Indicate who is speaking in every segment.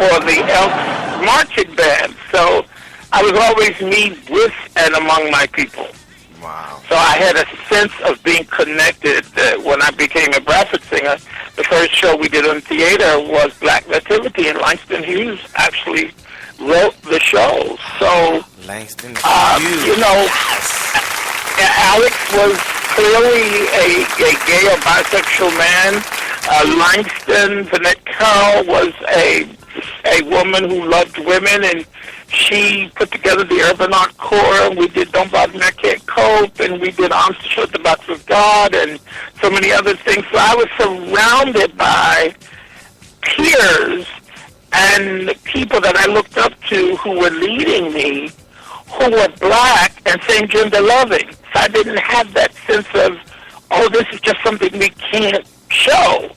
Speaker 1: for the Elks marching band. So I was always me with and among my people.
Speaker 2: Wow.
Speaker 1: So I had a sense of being connected. When I became a Bradford singer, the first show we did on theater was Black Nativity, and Langston Hughes actually wrote the show. So,
Speaker 2: Langston Hughes.
Speaker 1: you know, Alex was clearly a gay or bisexual man. Langston, Vanette Carl, was a woman who loved women, and she put together the Urban Art Corps, and we did Don't Bother Me, I Can't Cope, and we did Arms to Shut the Box of God, and so many other things. So I was surrounded by peers and people that I looked up to who were leading me, who were black and same-gender loving. So I didn't have that sense of, oh, this is just something we can't show.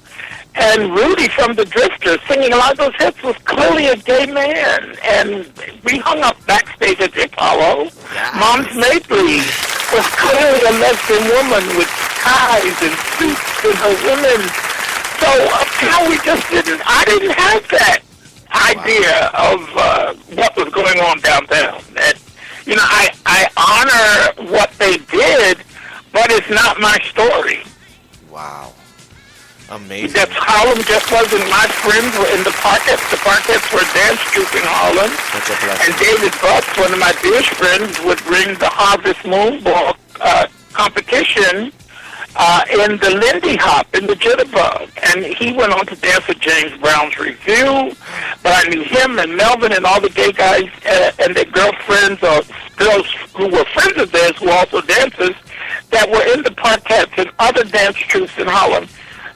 Speaker 1: And Rudy from the Drifters, singing a lot of those hits, was clearly a gay man. And we hung up backstage at the Apollo.
Speaker 2: Yes.
Speaker 1: Moms Mapley was clearly a lesbian woman with ties and suits and her women. So uptown I didn't have that idea of what was going on downtown. And, you know, I honor what they did, but it's not my story.
Speaker 2: Wow. Amazing.
Speaker 1: That Harlem just wasn't my friends were in the Parkettes. The Parkettes were a dance troupe in Harlem.
Speaker 2: Such a blessing.
Speaker 1: And David Butts, one of my dearest friends, would bring the Harvest Moonball competition in the Lindy Hop, in the Jitterbug. And he went on to dance with James Brown's Review. But I knew him and Melvin and all the gay guys and their girlfriends or girls who were friends of theirs who were also dancers that were in the Parkettes and other dance troupes in Harlem.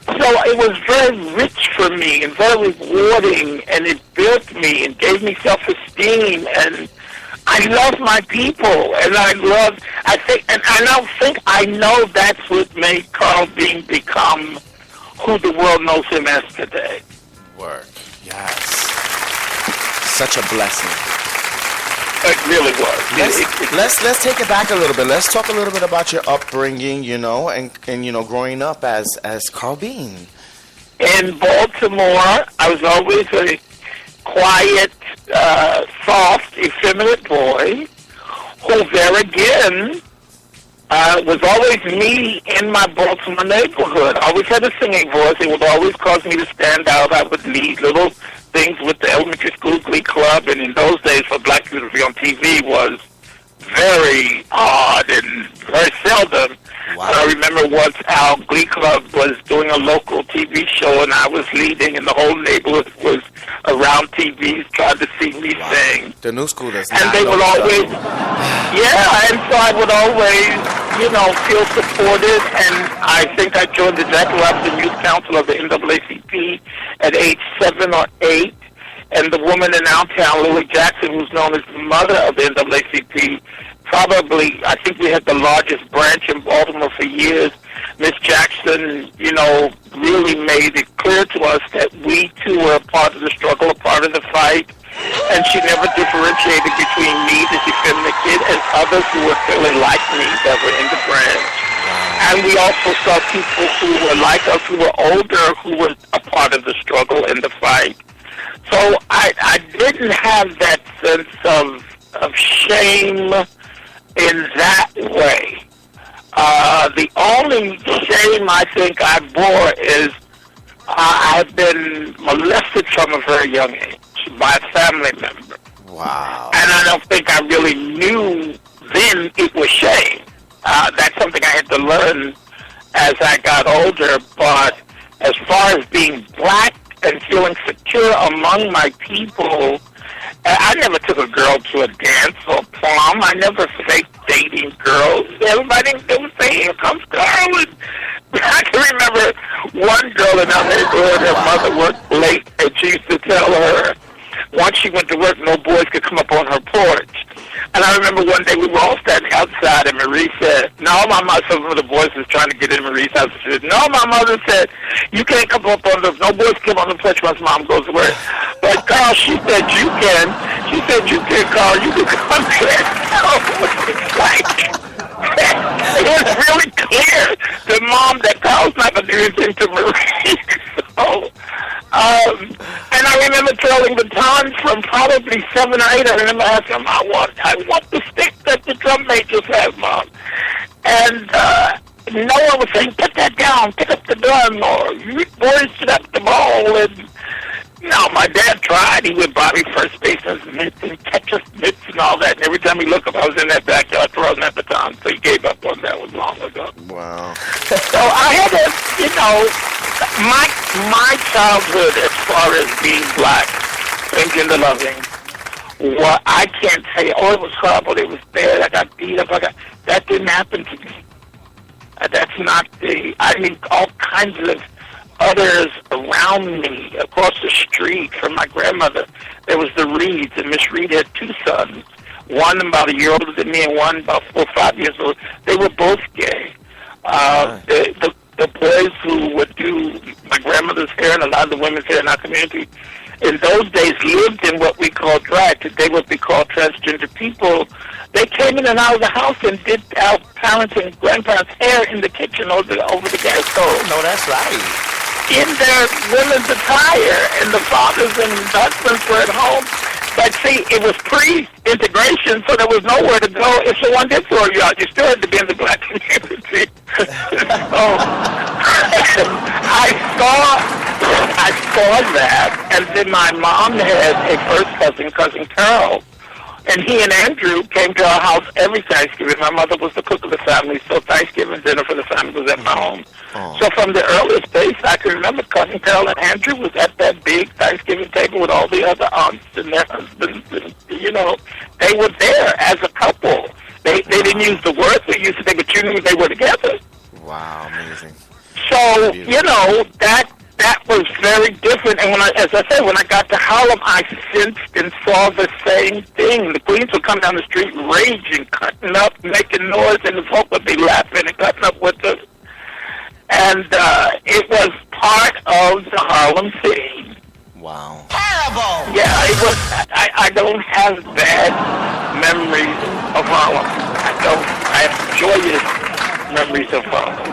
Speaker 1: So it was very rich for me and very rewarding, and it built me and gave me self-esteem, and I love my people, and I know that's what made Carl Bean become who the world knows him as today.
Speaker 2: Work. Yes. Such a blessing.
Speaker 1: It really was.
Speaker 2: Let's take it back a little bit. Let's talk a little bit about your upbringing, you know, and you know, growing up as Carl Bean.
Speaker 1: In Baltimore, I was always a quiet, soft, effeminate boy who, there again, was always me in my Baltimore neighborhood. I always had a singing voice. It would always cause me to stand out. I would lead little things with the elementary school glee club, and in those days for black people to be on TV was very odd and very seldom.
Speaker 2: Wow.
Speaker 1: And I remember once our glee club was doing a local TV show, and I was leading, and the whole neighborhood was around TVs trying to see me sing.
Speaker 2: The new school does
Speaker 1: and
Speaker 2: not
Speaker 1: they
Speaker 2: know
Speaker 1: would always, and so I would always, you know, feel supported, and I think I joined the Jack Robinson Youth Council of the NAACP at age 7 or 8, and the woman in our town, Lily Jackson, who's known as the mother of the NAACP, probably, I think we had the largest branch in Baltimore for years. Miss Jackson, you know, really made it clear to us that we too were a part of the struggle, a part of the fight, and she never differentiated between me, this effeminate kid, and others who were feeling like me that were in the branch. And we also saw people who were like us, who were older, who were a part of the struggle and the fight. So I didn't have that sense of shame in that way. The only shame I think I bore is I've been molested from a very young age by a family member.
Speaker 2: Wow.
Speaker 1: And I don't think I really knew then it was shame. That's something I had to learn as I got older. But as far as being black and feeling secure among my people, I never took a girl to a dance or prom. I never faked dating girls. Everybody, they would say, here comes Carl. And I can remember one girl in our neighborhood, her mother worked late, and she used to tell her, once she went to work, no boys could come up on her porch. And I remember one day we were all standing outside, and Marie said, no, my mother, some of the boys was trying to get in Marie's house. She said, no, my mother said, you can't come up on the, no boys come on the porch once mom goes to work. But Carl, she said, you can. She said, you can, Carl, you can come there. It's like, it was really clear to mom that Carl's not going to do anything to Marie. So And I remember twirling batons from probably 7 or 8. I remember asking him, I want the stick that the drum majors have, Mom. And no one was saying, put that down, pick up the drum, or you boys should up the ball. And no, my dad tried. He would buy me first baseman's mitts and catcher's mitts and all that. And every time he looked up, I was in that backyard throwing that baton. So he gave up on that one long ago.
Speaker 2: Wow.
Speaker 1: So I had a, my childhood as far as being black and gender loving, what I can't say, it was horrible, it was bad, I got beat up, that didn't happen to me. That's not all kinds of others around me, across the street from my grandmother. There was the Reeds, and Miss Reed had 2 sons, one about a year older than me and one about 4 or 5 years old. They were both gay. The boys who would do my grandmother's hair and a lot of the women's hair in our community, in those days lived in what we call drag. Today what we call transgender people. They came in and out of the house and did our parents' and grandparents' hair in the kitchen over the gas stove.
Speaker 2: No, that's right.
Speaker 1: In their women's attire, and the fathers and husbands were at home. But see, it was pre-integration, so there was nowhere to go. If someone did throw you out, you still had to be in the black community. So I saw that, and then my mom had a first cousin Carol, and he and Andrew came to our house every Thanksgiving. My mother was the cook of the family, so Thanksgiving dinner for the family was at my home. Oh. So from the earliest days, I can remember cousin Carol and Andrew was at that big Thanksgiving table with all the other aunts and their husbands, and they were there as a couple. They didn't use the words we used to, but you knew they were together.
Speaker 2: Wow, amazing.
Speaker 1: So that was very different. And as I said, when I got to Harlem, I sensed and saw the same thing. The Queens would come down the street raging, cutting up, making noise, and the folk would be laughing and cutting up with us. And it was part of the Harlem scene.
Speaker 2: Wow.
Speaker 3: Terrible!
Speaker 1: Yeah, it was. I don't have bad memories of Harlem. I have joyous memories of Harlem.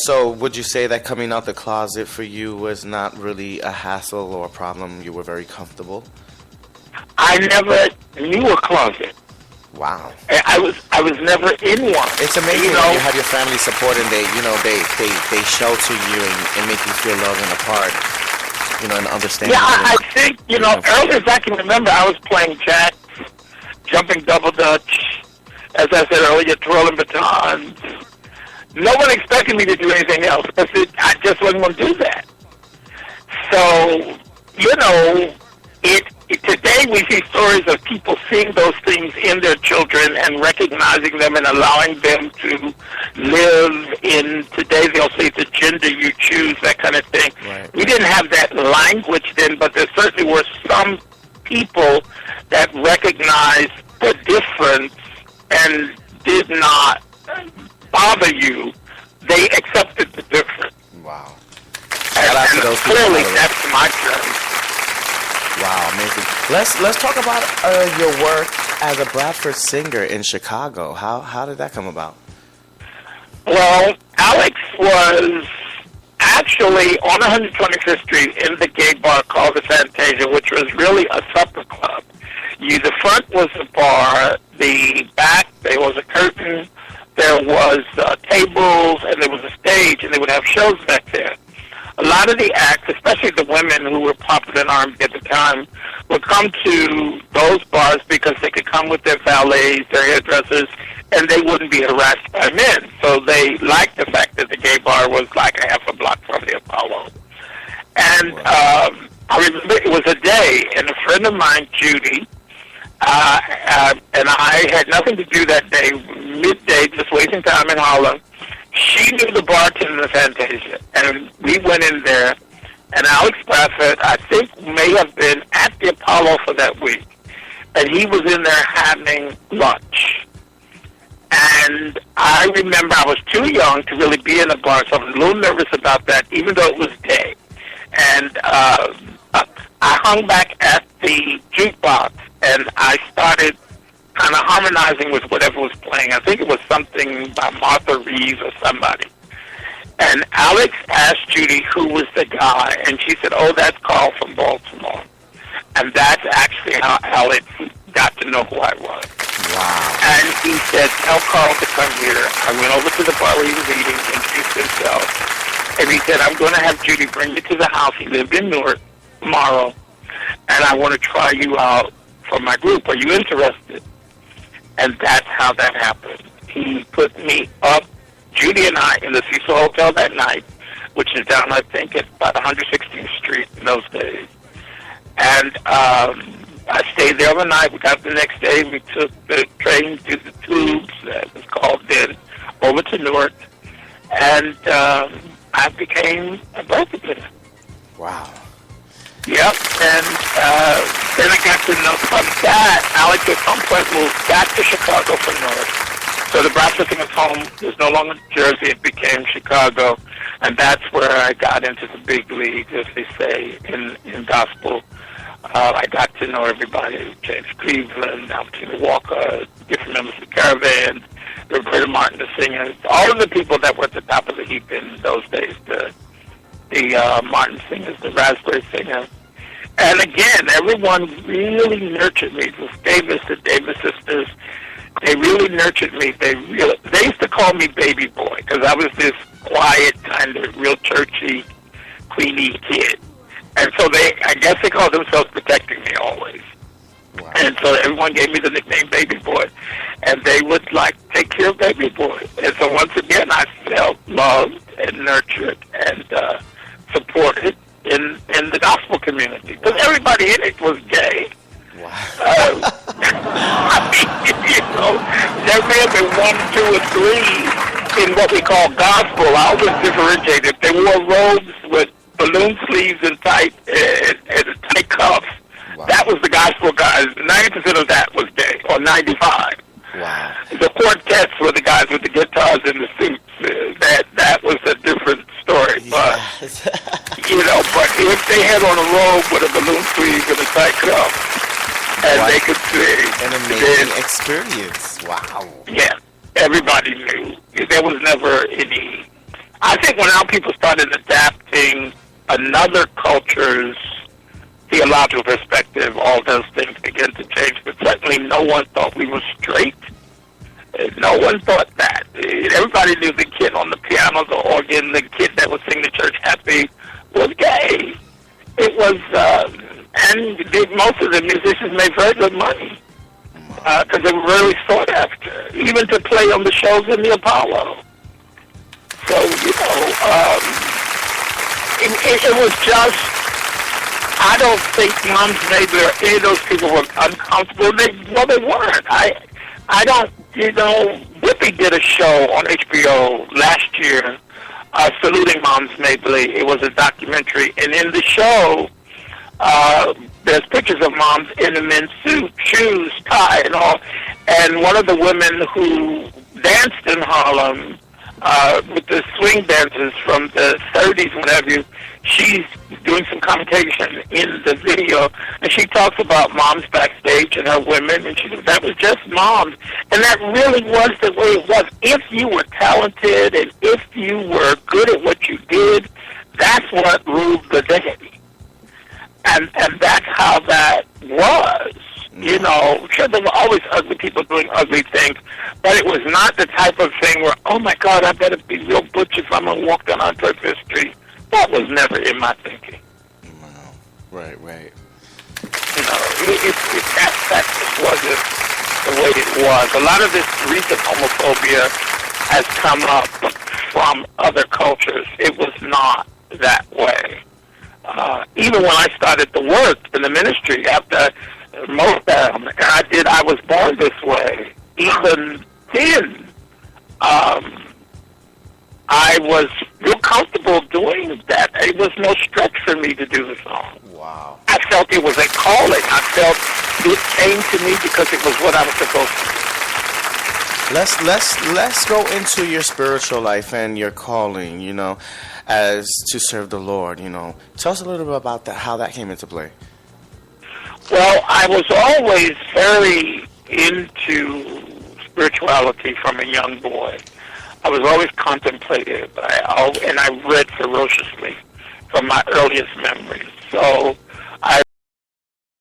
Speaker 2: So would you say that coming out the closet for you was not really a hassle or a problem? You were very comfortable?
Speaker 1: I never knew a closet.
Speaker 2: Wow.
Speaker 1: I was never in one.
Speaker 2: It's amazing when you have your family support and they shelter you and make you feel loved and a part, and understand.
Speaker 1: Yeah, I think, earlier as I can remember, I was playing jacks, jumping double dutch, as I said earlier, twirling batons. No one expected me to do anything else because I just wasn't going to do that. So, today we see stories of people seeing those things in their children and recognizing them and allowing them to live in, today they'll say the gender you choose, that kind of thing. Right. We didn't have that language then, but there certainly were some people that recognized the difference and did not bother you. They accepted the difference.
Speaker 2: Wow.
Speaker 1: And clearly that's my journey.
Speaker 2: Wow, amazing. Let's talk about your work as a Bradford singer in Chicago. How did that come about?
Speaker 1: Well, Alex was actually on 125th Street in the gay bar called the Fantasia, which was really a supper club. The front was a bar, the back there was a curtain, there was tables, and there was a stage, and they would have shows back there. A lot of the acts, especially the women who were popular in R&B at the time, would come to those bars because they could come with their valets, their hairdressers, and they wouldn't be harassed by men. So they liked the fact that the gay bar was like a half a block from the Apollo. And I remember it was a day, and a friend of mine, Judy, and I had nothing to do that day, midday, just wasting time in Harlem. She knew the bartender in the Fantasia, and we went in there, and Alex Bradford, I think, may have been at the Apollo for that week, and he was in there having lunch. And I remember I was too young to really be in a bar, so I was a little nervous about that, even though it was day. And I hung back at the jukebox, and I started kind of harmonizing with whatever was playing. I think it was something by Martha Reeves or somebody. And Alex asked Judy who was the guy, and she said, "Oh, that's Carl from Baltimore." And that's actually how Alex got to know who I was.
Speaker 2: Wow.
Speaker 1: And he said, "Tell Carl to come here." I went over to the bar where he was eating, introduced himself, and he said, "I'm going to have Judy bring you to the house." He lived in Newark, tomorrow, and I want to try you out for my group. Are you interested? And that's how that happened. He put me up, Judy and I, in the Cecil Hotel that night, which is down, I think, at about 116th Street in those days. And I stayed there overnight. We got the next day. We took the train to the Tubes, that was called then, over to Newark. And I became a birthday player.
Speaker 2: Wow.
Speaker 1: Yep, and then I got to know from that, Alex at some point moved back to Chicago from Newark. So the Bradford Singers home was no longer Jersey, it became Chicago. And that's where I got into the big leagues, as they say, in gospel. I got to know everybody, James Cleveland, Albertina Walker, different members of the Caravan, Roberta Martin, the singer, all of the people that were at the top of the heap in those days, the Martin singers, the Raspberry singers. And again, everyone really nurtured me. The Davis sisters, they really nurtured me. They used to call me baby boy because I was this quiet, kind of real churchy, queenie kid. And so I guess they called themselves protecting me always.
Speaker 2: Wow.
Speaker 1: And so everyone gave me the nickname Baby Boy. And they would, take care of Baby Boy. And so once again, I felt loved and nurtured and supported in the gospel community. Because everybody in it was gay.
Speaker 2: Wow.
Speaker 1: I mean, there may have been 1, 2, or 3 in what we call gospel. I always differentiate. If they wore robes with balloon sleeves and tight cuffs, wow, that was the gospel guys. 90% of that was gay, or 95.
Speaker 2: Wow.
Speaker 1: The quartets were the guys with the guitars and the suits. That was a different story. But
Speaker 2: Yes.
Speaker 1: but if they had on a robe with a balloon sleeve and a tight cuff, and
Speaker 2: Wow.
Speaker 1: they could sing,
Speaker 2: An amazing experience. Wow.
Speaker 1: yeah, everybody knew. There was never any. I think when our people started adapting another culture's theological perspective, all those things began to change. But certainly no one thought we were straight. No one thought that. Everybody knew the kid on the piano, the organ, the kid that would sing the church happy was gay. It was, and most of the musicians made very good money because they were really sought after, even to play on the shows in the Apollo. So, it was just, I don't think Moms Mabley or any of those people were uncomfortable. They weren't. I don't, Whoopi did a show on HBO last year saluting Moms Mabley. It was a documentary. And in the show, there's pictures of moms in a men's suit, shoes, tie, and all. And one of the women who danced in Harlem with the swing dancers from the 30s, whatever, she's doing some commentation in the video, and she talks about moms backstage and her women, and she said that was just moms. And that really was the way it was. If you were talented and if you were good at what you did, that's what ruled the day. And that's how that was. Sure, there were always ugly people doing ugly things, but it was not the type of thing where, oh my God, I better be real butch if I'm going to walk down 135th Street. That was never in my thinking.
Speaker 2: Wow. Right.
Speaker 1: That just wasn't the way it was. A lot of this recent homophobia has come up from other cultures. It was not that way. Even when I started the work in the ministry, after Motown, I was born this way. Even then, I was real comfortable doing that. It was no stretch for me to do the song.
Speaker 2: Wow.
Speaker 1: I felt it was a calling. I felt it came to me because it was what I was supposed to do.
Speaker 2: Let's go into your spiritual life and your calling, as to serve the Lord, Tell us a little bit about that, how that came into play.
Speaker 1: Well, I was always very into spirituality from a young boy. I was always contemplative, and I read ferociously from my earliest memories. So